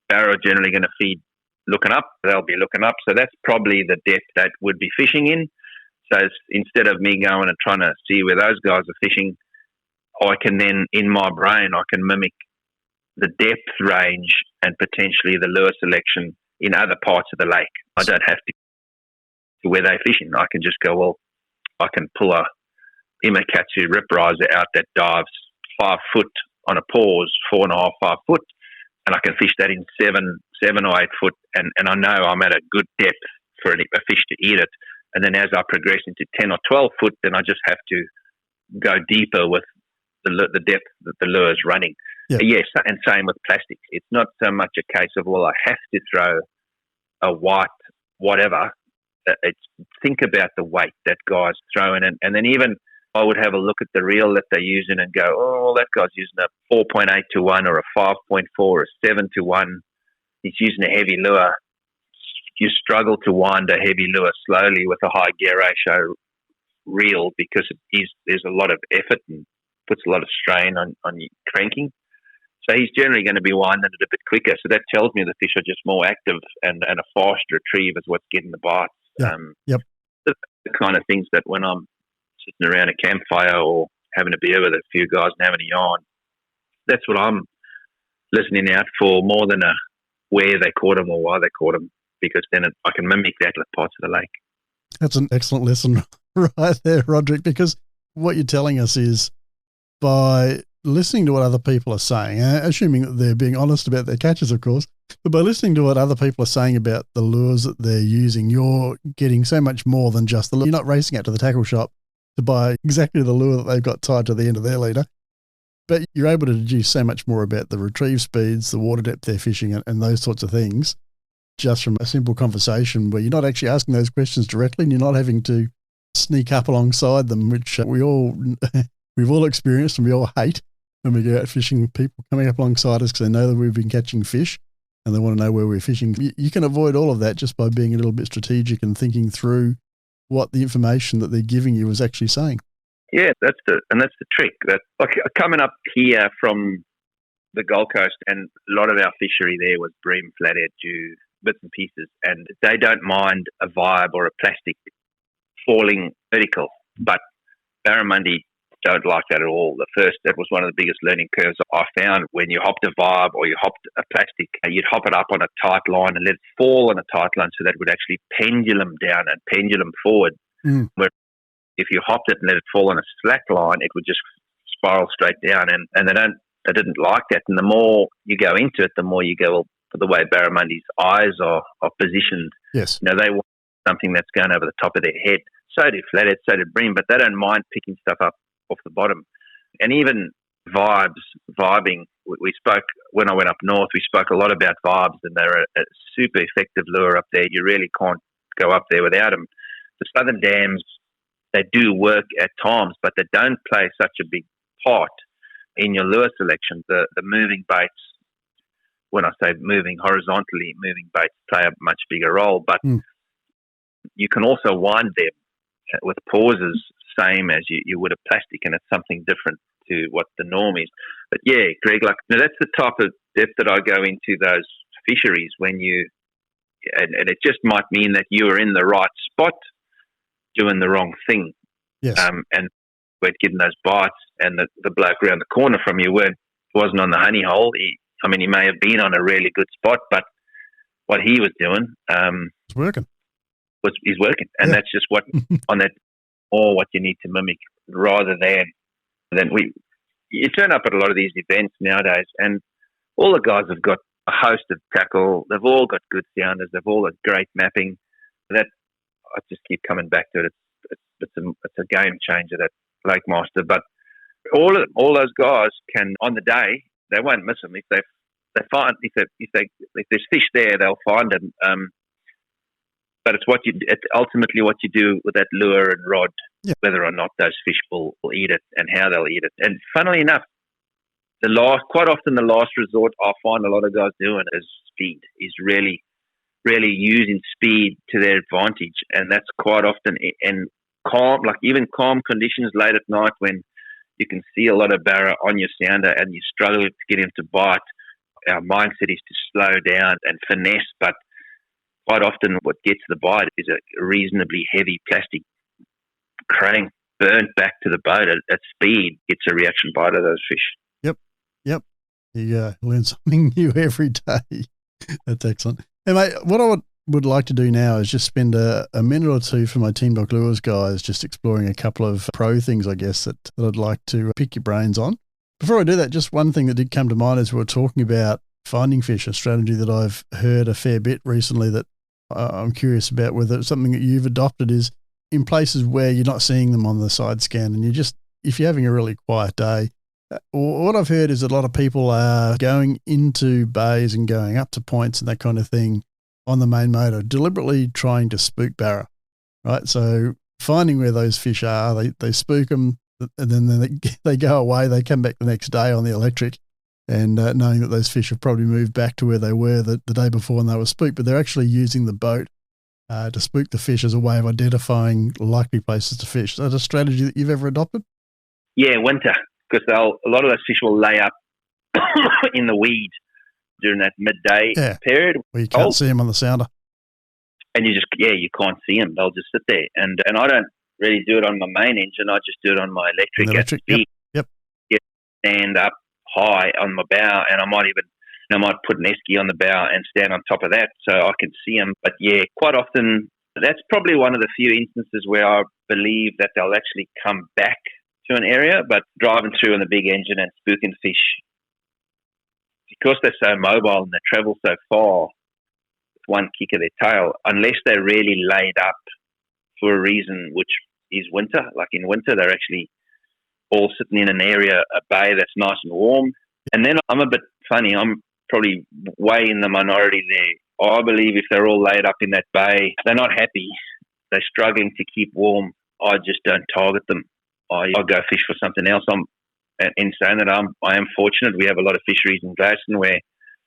barra are generally going to feed looking up. They'll be looking up. So that's probably the depth that would be fishing in. So instead of me going and trying to see where those guys are fishing, I can then, in my brain, I can mimic the depth range and potentially the lure selection in other parts of the lake. I don't have to where they're fishing. I can just go, well, I can pull a Imakatsu rip riser out that dives 5 foot on a pause, 4.5, 5 foot, and I can fish that in 7 or 8 foot, and I know I'm at a good depth for a fish to eat it. And then as I progress into 10 or 12 foot, then I just have to go deeper with the depth that the lure is running. Yeah. Yes, and same with plastics. It's not so much a case of, well, I have to throw a white whatever. It's think about the weight that guy's throwing, and then even I would have a look at the reel that they're using and go, oh, well, that guy's using a 4.8 to 1 or a 5.4 or a 7 to 1. He's using a heavy lure. You struggle to wind a heavy lure slowly with a high gear ratio reel because there's a lot of effort and puts a lot of strain on your cranking. So he's generally going to be winding it a bit quicker. So that tells me the fish are just more active and a fast retrieve is what's getting the bites. Yep. The kind of things that when I'm sitting around a campfire or having a beer with a few guys and having a yarn, that's what I'm listening out for more than where they caught them or why they caught them, because then I can mimic that with parts of the lake. That's an excellent lesson right there, Roderick, because what you're telling us is by listening to what other people are saying, assuming that they're being honest about their catches, of course, but by listening to what other people are saying about the lures that they're using, you're getting so much more than just the lure. You're not racing out to the tackle shop to buy exactly the lure that they've got tied to the end of their leader, but you're able to deduce so much more about the retrieve speeds, the water depth they're fishing and those sorts of things just from a simple conversation where you're not actually asking those questions directly and you're not having to sneak up alongside them, which we've all experienced and we all hate when we go out fishing, people coming up alongside us because they know that we've been catching fish and they want to know where we're fishing. You can avoid all of that just by being a little bit strategic and thinking through what the information that they're giving you is actually saying. Yeah, that's the trick. That like coming up here from the Gold Coast, and a lot of our fishery there was bream, flathead, jew, bits and pieces, and they don't mind a vibe or a plastic falling vertical, but barramundi don't like that at all. That was one of the biggest learning curves I found. When you hopped a vibe or you hopped a plastic, you'd hop it up on a tight line and let it fall on a tight line so that it would actually pendulum down and pendulum forward. Where if you hopped it and let it fall on a slack line, it would just spiral straight down, and they didn't like that. And the more you go into it, the more you go, well, for the way barramundi's eyes are positioned. Yes. They want something that's going over the top of their head. So do flathead, so do bream, but they don't mind picking stuff up off the bottom. And even vibing, we spoke, when I went up north, we spoke a lot about vibes, and they're a super effective lure up there. You really can't go up there without them. The southern dams, they do work at times, but they don't play such a big part in your lure selection. The moving baits, when I say moving horizontally, moving baits play a much bigger role, but you can also wind them with pauses, same as you would a plastic, and it's something different to what the norm is. But yeah, Greg, that's the type of depth that I go into those fisheries when you and it just might mean that you were in the right spot doing the wrong thing. Yes. And we're getting those bites, and the bloke around the corner from you wasn't on the honey hole. He may have been on a really good spot, but what he was doing it's working. He's working, and that's just what on that, or what you need to mimic, rather than you turn up at a lot of these events nowadays, and all the guys have got a host of tackle. They've all got good sounders. They've all got great mapping. That I just keep coming back to it. It's a game changer, that Lake Master. But all those guys can, on the day, they won't miss them. If there's fish there, they'll find them. But it's ultimately what you do with that lure and rod, whether or not those fish will eat it and how they'll eat it. And funnily enough, quite often the last resort I find a lot of guys doing is speed, is really, really using speed to their advantage. And that's quite often in calm, like even calm conditions late at night when you can see a lot of barra on your sounder and you struggle to get him to bite. Our mindset is to slow down and finesse, but quite often what gets the bite is a reasonably heavy plastic crank burnt back to the boat at speed, gets a reaction bite of those fish. Yep. You learn something new every day. That's excellent. Hey, mate, what I would like to do now is just spend a minute or two for my Team Doc Lures guys, just exploring a couple of pro things, I guess, that I'd like to pick your brains on. Before I do that, just one thing that did come to mind as we were talking about finding fish, a strategy that I've heard a fair bit recently that I'm curious about whether it's something that you've adopted, is in places where you're not seeing them on the side scan, and if you're having a really quiet day, what I've heard is that a lot of people are going into bays and going up to points and that kind of thing on the main motor, deliberately trying to spook barra, right? So finding where those fish are, they spook them, and then they go away, they come back the next day on the electric, and knowing that those fish have probably moved back to where they were the day before when they were spooked, but they're actually using the boat to spook the fish as a way of identifying likely places to fish. Is that a strategy that you've ever adopted? Yeah, winter, because a lot of those fish will lay up in the weed during that midday period. Well, you can't see them on the sounder. And you can't see them. They'll just sit there. And I don't really do it on my main engine. I just do it on my electric. Yep. Stand up high on my bow, and I might put an esky on the bow and stand on top of that so I can see them. But yeah, quite often that's probably one of the few instances where I believe that they'll actually come back to an area, but driving through in the big engine and spooking fish, because they're so mobile and they travel so far with one kick of their tail, unless they're really laid up for a reason, which is winter. Like in winter, they're actually all sitting in an area, a bay that's nice and warm. And then I'm a bit funny. I'm probably way in the minority there. I believe if they're all laid up in that bay, they're not happy. They're struggling to keep warm. I just don't target them. I'll go fish for something else. In saying that, I am fortunate. We have a lot of fisheries in Gladstone where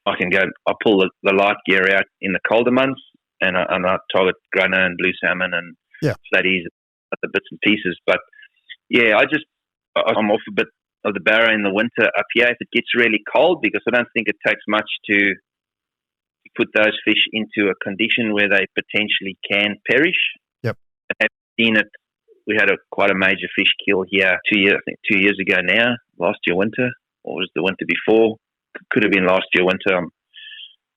I can go. I pull the light gear out in the colder months, and I target grunner and blue salmon and flatties, the bits and pieces. But yeah, I'm off a bit of the barra in the winter up here if it gets really cold, because I don't think it takes much to put those fish into a condition where they potentially can perish. Yep. I've seen it. We had quite a major fish kill here 2 years ago now, last year winter, or was the winter before? Could have been last year winter.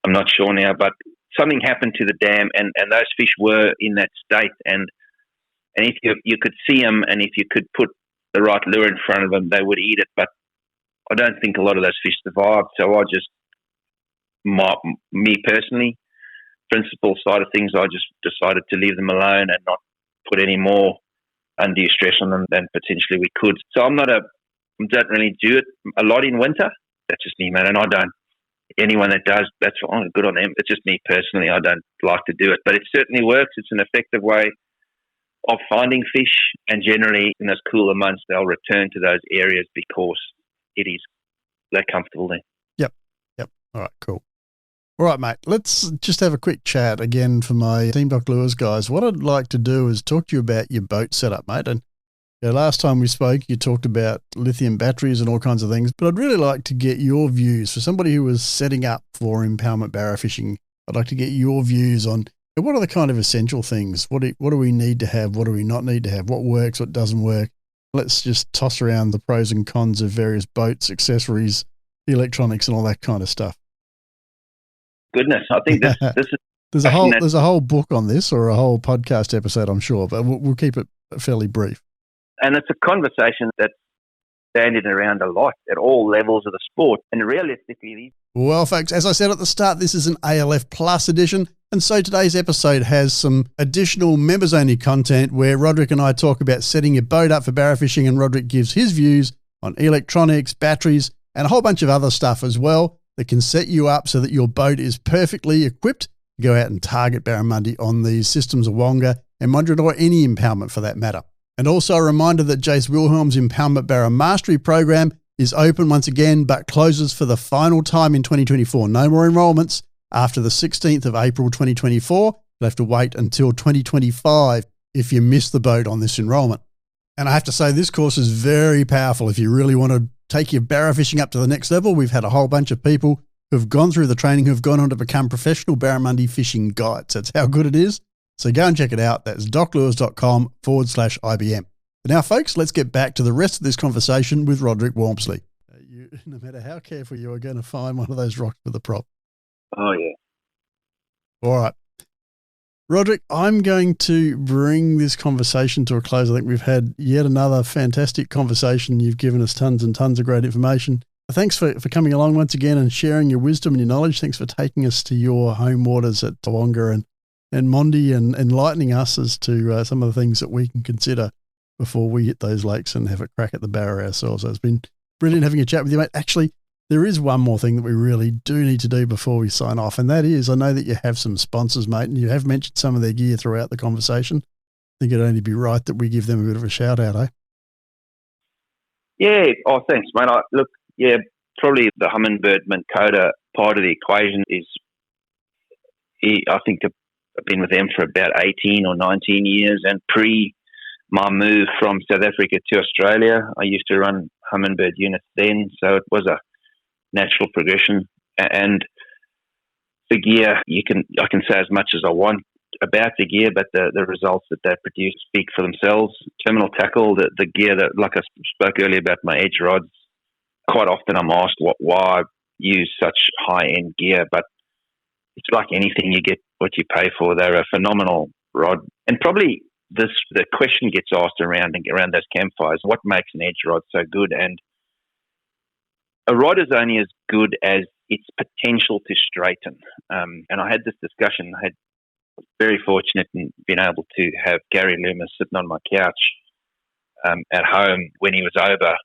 I'm not sure now, but something happened to the dam, and those fish were in that state. And if you could see them, and if you could put the right lure in front of them, they would eat it. But I don't think a lot of those fish survived. So I just, me personally, principle side of things, I just decided to leave them alone and not put any more undue stress on them than potentially we could. So I don't really do it a lot in winter. That's just me, man. And I don't. Anyone that does, that's good on them. It's just me personally. I don't like to do it, but it certainly works. It's an effective way of finding fish, and generally in those cooler months, they'll return to those areas because they're comfortable there. Yep. All right, cool. All right, mate, let's just have a quick chat again for my Team Doc Lures guys. What I'd like to do is talk to you about your boat setup, mate. And last time we spoke, you talked about lithium batteries and all kinds of things, but I'd really like to get your views for somebody who was setting up for impoundment barra fishing I'd like to get your views on what are the kind of essential things? What do we need to have? What do we not need to have? What works? What doesn't work? Let's just toss around the pros and cons of various boats, accessories, electronics, and all that kind of stuff. Goodness, I think this is there's a whole book on this, or a whole podcast episode, I'm sure, but we'll keep it fairly brief. And it's a conversation that's bandied around a lot at all levels of the sport. And realistically, well, folks, as I said at the start, this is an ALF Plus edition. And so today's episode has some additional members-only content where Roderick and I talk about setting your boat up for barra fishing, and Roderick gives his views on electronics, batteries, and a whole bunch of other stuff as well that can set you up so that your boat is perfectly equipped to go out and target barramundi on these systems of Awoonga and Monduran, or any impoundment for that matter. And also a reminder that Jace Wilhelm's Impoundment Barra Mastery Program is open once again, but closes for the final time in 2024. No more enrolments after the 16th of April 2024. You'll have to wait until 2025 if you miss the boat on this enrolment. And I have to say, this course is very powerful if you really want to take your barra fishing up to the next level. We've had a whole bunch of people who've gone through the training who've gone on to become professional barramundi fishing guides. That's how good it is. So go and check it out. That's doclures.com/IBM. But now, folks, let's get back to the rest of this conversation with Roderick Walmsley. No matter how careful you are going to find one of those rocks with a prop. Oh, yeah. All right. Roderick, I'm going to bring this conversation to a close. I think we've had yet another fantastic conversation. You've given us tons and tons of great information. Thanks for coming along once again and sharing your wisdom and your knowledge. Thanks for taking us to your home waters at Awoonga and Mondi, and enlightening us as to some of the things that we can consider before we hit those lakes and have a crack at the barra ourselves. So it's been brilliant having a chat with you, mate. Actually, there is one more thing that we really do need to do before we sign off, and that is, I know that you have some sponsors, mate, and you have mentioned some of their gear throughout the conversation. I think it'd only be right that we give them a bit of a shout out, eh? Yeah. Oh, thanks, mate. Probably the Humminbird Minn Kota part of the equation is, I think I've been with them for about 18 or 19 years, and pre my move from South Africa to Australia, I used to run Humminbird units then, so it was a natural progression. And the gear, I can say as much as I want about the gear, but the results that they produce speak for themselves. Terminal tackle, the gear that, like I spoke earlier about my edge rods, quite often I'm asked why I use such high-end gear, but it's like anything, you get what you pay for. They're a phenomenal rod. And probably the question gets asked around those campfires, what makes an edge rod so good? And a rod is only as good as its potential to straighten. And I had this discussion. I was very fortunate in being able to have Gary Loomis sitting on my couch at home when he was over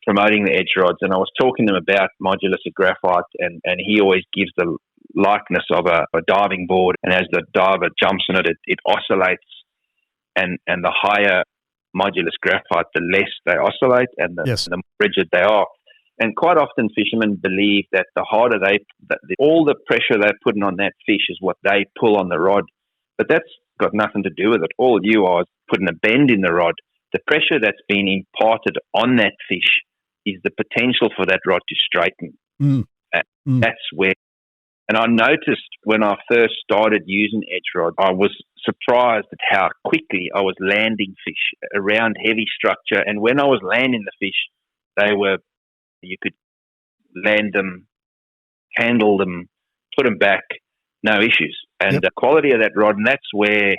promoting the edge rods. And I was talking to him about modulus of graphite, and he always gives the likeness of a diving board. And as the diver jumps on it, it oscillates. And the higher modulus graphite, the less they oscillate, and the more rigid they are. And quite often fishermen believe that the harder all the pressure they're putting on that fish is what they pull on the rod. But that's got nothing to do with it. All you are is putting a bend in the rod. The pressure that's been imparted on that fish is the potential for that rod to straighten. That's where. And I noticed when I first started using edge rods, I was surprised at how quickly I was landing fish around heavy structure. And when I was landing the fish, you could land them, handle them, put them back, no issues. And the quality of that rod, and that's where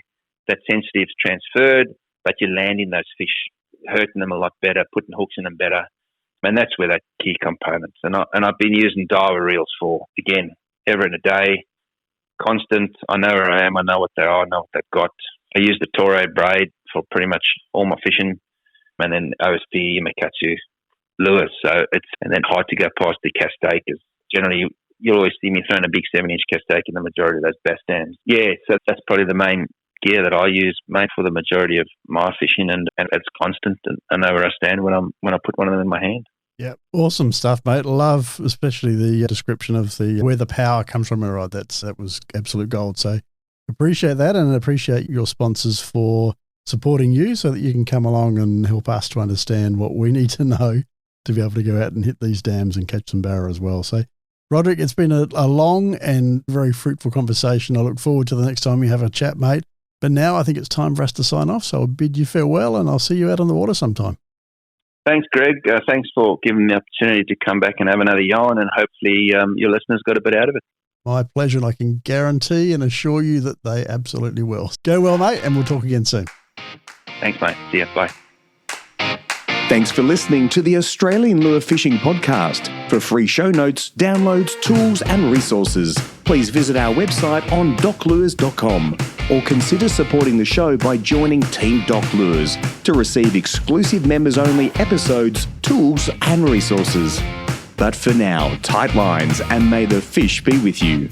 that sensitive's transferred, but you're landing those fish, hurting them a lot better, putting hooks in them better. And that's where that key components. And I've been using diver reels for, again, ever and a day, constant. I know where I am. I know what they are. I know what they've got. I use the Toro braid for pretty much all my fishing, and then OSP, Yamakatsu, lures. And then hard to go past the castake is generally you'll always see me throwing a big 7-inch castake in the majority of those bass dams. Yeah, so that's probably the main gear that I use, mate, for the majority of my fishing, and it's constant. And I know where I stand when I put one of them in my hand. Yeah, awesome stuff, mate. Love especially the description of where the power comes from a rod. That was absolute gold. So appreciate that, and appreciate your sponsors for supporting you so that you can come along and help us to understand what we need to know to be able to go out and hit these dams and catch some barra as well. So Roderick, it's been a long and very fruitful conversation. I look forward to the next time we have a chat, mate. But now I think it's time for us to sign off. So I'll bid you farewell and I'll see you out on the water sometime. Thanks, Greg. Thanks for giving me the opportunity to come back and have another yarn, and hopefully your listeners got a bit out of it. My pleasure, and I can guarantee and assure you that they absolutely will. Go well, mate, and we'll talk again soon. Thanks, mate. See ya. Bye. Thanks for listening to the Australian Lure Fishing Podcast. For free show notes, downloads, tools and resources, please visit our website on doclures.com or consider supporting the show by joining Team Doc Lures to receive exclusive members-only episodes, tools and resources. But for now, tight lines and may the fish be with you.